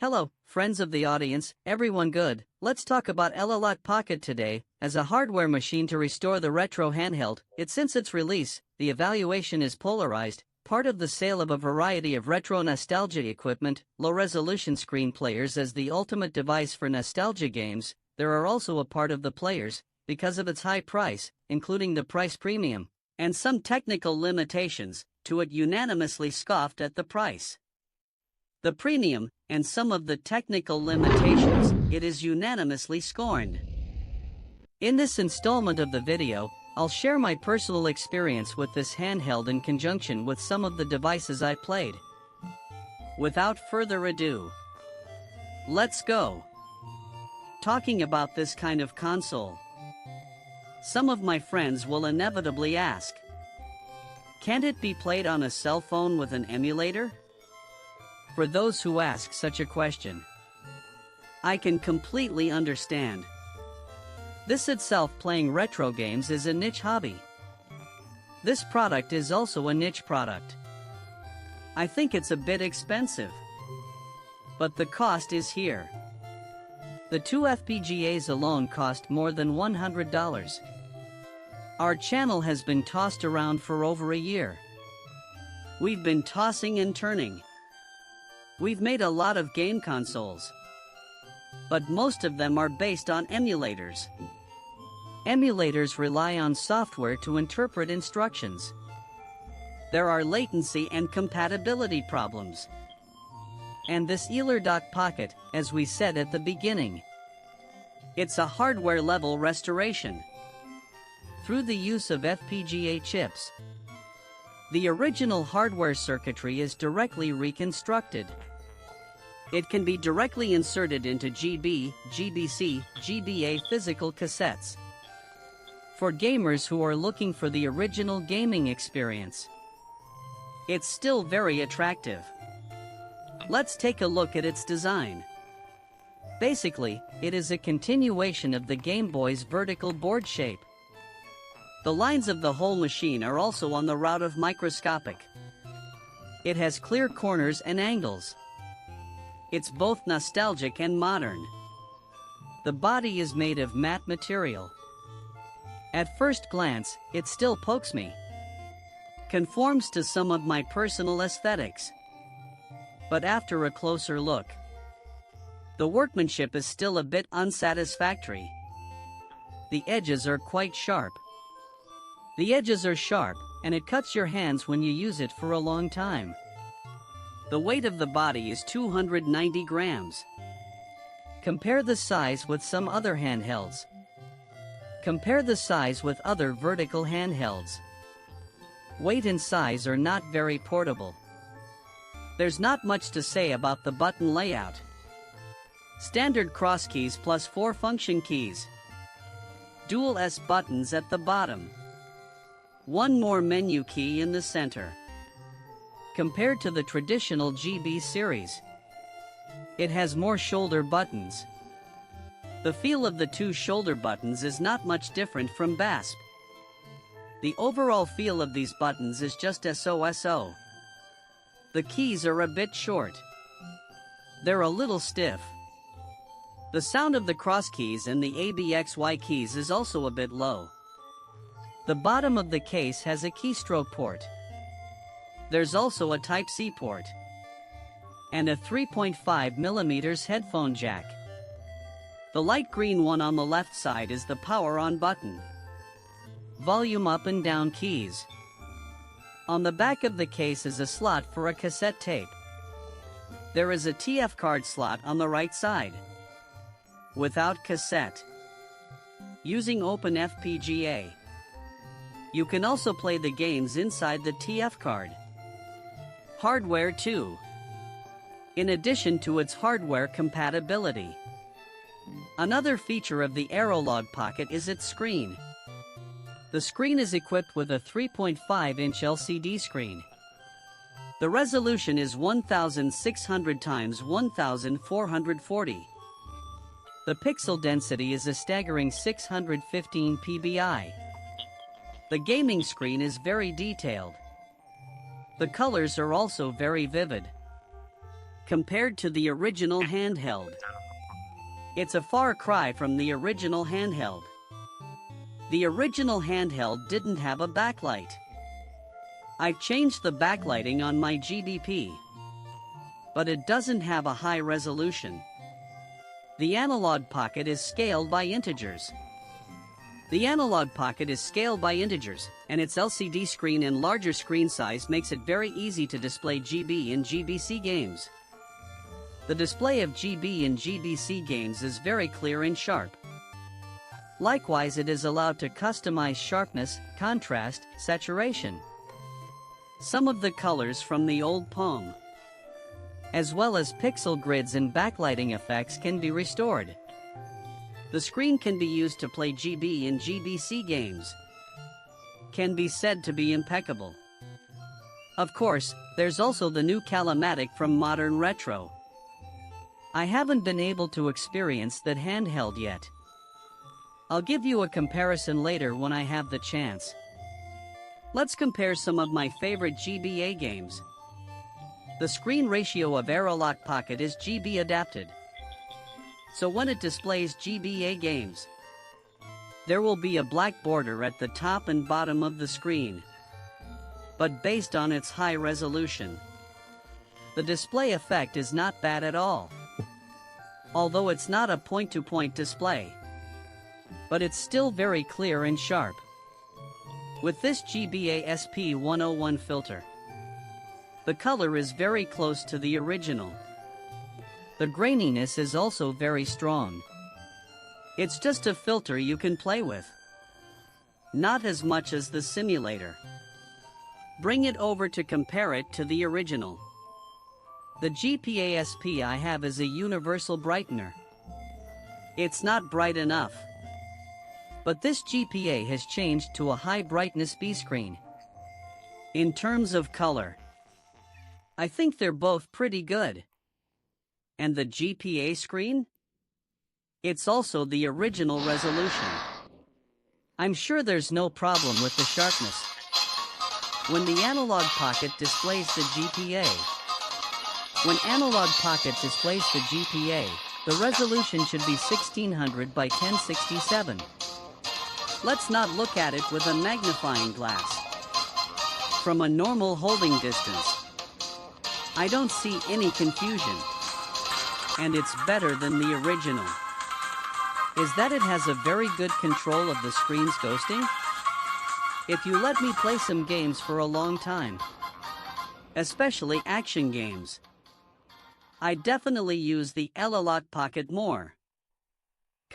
Hello, friends of the audience, everyone good? Let's talk about Analogue Pocket today. As a hardware machine to restore the retro handheld, since its release, the evaluation is polarized. Part of the sale of a variety of retro nostalgia equipment, low-resolution screen players as the ultimate device for nostalgia games, there are also a part of the players, because of its high price, including the price premium, and some technical limitations, to it unanimously scoffed at the price. The premium, and some of the technical limitations, it is unanimously scorned. In this installment of the video, I'll share my personal experience with this handheld in conjunction with some of the devices I played. Without further ado, let's go. Talking about this kind of console. Some of my friends will inevitably ask, can't it be played on a cell phone with an emulator? For those who ask such a question, I can completely understand. This itself, playing retro games, is a niche hobby. This product is also a niche product. I think it's a bit expensive. But the cost is here. The two FPGAs alone cost more than $100. Our channel has been tossed around for over a year. We've been tossing and turning. We've made a lot of game consoles, but most of them are based on emulators. Emulators rely on software to interpret instructions. There are latency and compatibility problems. And this Analogue Pocket, as we said at the beginning, it's a hardware-level restoration. Through the use of FPGA chips, the original hardware circuitry is directly reconstructed. It can be directly inserted into GB, GBC, GBA physical cassettes. For gamers who are looking for the original gaming experience, it's still very attractive. Let's take a look at its design. Basically, it is a continuation of the Game Boy's vertical board shape. The lines of the whole machine are also on the route of microscopic. It has clear corners and angles. It's both nostalgic and modern. The body is made of matte material. At first glance, it still pokes me. Conforms to some of my personal aesthetics. But after a closer look, the workmanship is still a bit unsatisfactory. The edges are quite sharp. The edges are sharp, and it cuts your hands when you use it for a long time. The weight of the body is 290 grams. Compare the size with some other handhelds. Compare the size with other vertical handhelds. Weight and size are not very portable. There's not much to say about the button layout. Standard cross keys plus 4 function keys. Dual S buttons at the bottom. One more menu key in the center. Compared to the traditional GB series, it has more shoulder buttons. The feel of the two shoulder buttons is not much different from BASP. The overall feel of these buttons is just SOSO. The keys are a bit short. They're a little stiff. The sound of the cross keys and the ABXY keys is also a bit low. The bottom of the case has a keystroke port. There's also a Type-C port. And a 3.5mm headphone jack. The light green one on the left side is the power on button. Volume up and down keys. On the back of the case is a slot for a cassette tape. There is a TF card slot on the right side. Without cassette. Using Open FPGA. You can also play the games inside the TF card. Hardware too. In addition to its hardware compatibility. Another feature of the Analogue Pocket is its screen. The screen is equipped with a 3.5-inch LCD screen. The resolution is 1600 x 1440. The pixel density is a staggering 615 pbi. The gaming screen is very detailed. The colors are also very vivid. compared to the original handheld. It's a far cry from the original handheld. The original handheld didn't have a backlight. I've changed the backlighting on my GDP, but it doesn't have a high resolution. The Analogue Pocket is scaled by integers. The Analogue Pocket is scaled by integers, and its LCD screen and larger screen size makes it very easy to display GB and GBC games. The display of GB and GBC games is very clear and sharp. Likewise, it is allowed to customize sharpness, contrast, saturation. Some of the colors from the old Palm, as well as pixel grids and backlighting effects, can be restored. The screen can be used to play GB and GBC games. Can be said to be impeccable. Of course, there's also the new Calamatic from Modern Retro. I haven't been able to experience that handheld yet. I'll give you a comparison later when I have the chance. Let's compare some of my favorite GBA games. The screen ratio of Analogue Pocket is GB adapted. So when it displays GBA games, there will be a black border at the top and bottom of the screen. But based on its high resolution, the display effect is not bad at all. Although it's not a point-to-point display, but it's still very clear and sharp. With this GBA SP101 filter, the color is very close to the original. The graininess is also very strong. It's just a filter you can play with. Not as much as the simulator. Bring it over to compare it to the original. The GPA SP I have is a universal brightener. It's not bright enough. But this GPA has changed to a high brightness B screen. In terms of color, I think they're both pretty good. And the GPA screen? It's also the original resolution. I'm sure there's no problem with the sharpness. When the Analogue Pocket displays the GPA, the resolution should be 1600 by 1067. Let's not look at it with a magnifying glass. From a normal holding distance, I don't see any confusion. And it's better than the original. Is that it has a very good control of the screen's ghosting? If you let me play some games for a long time, especially action games, I definitely use the Analogue Pocket more.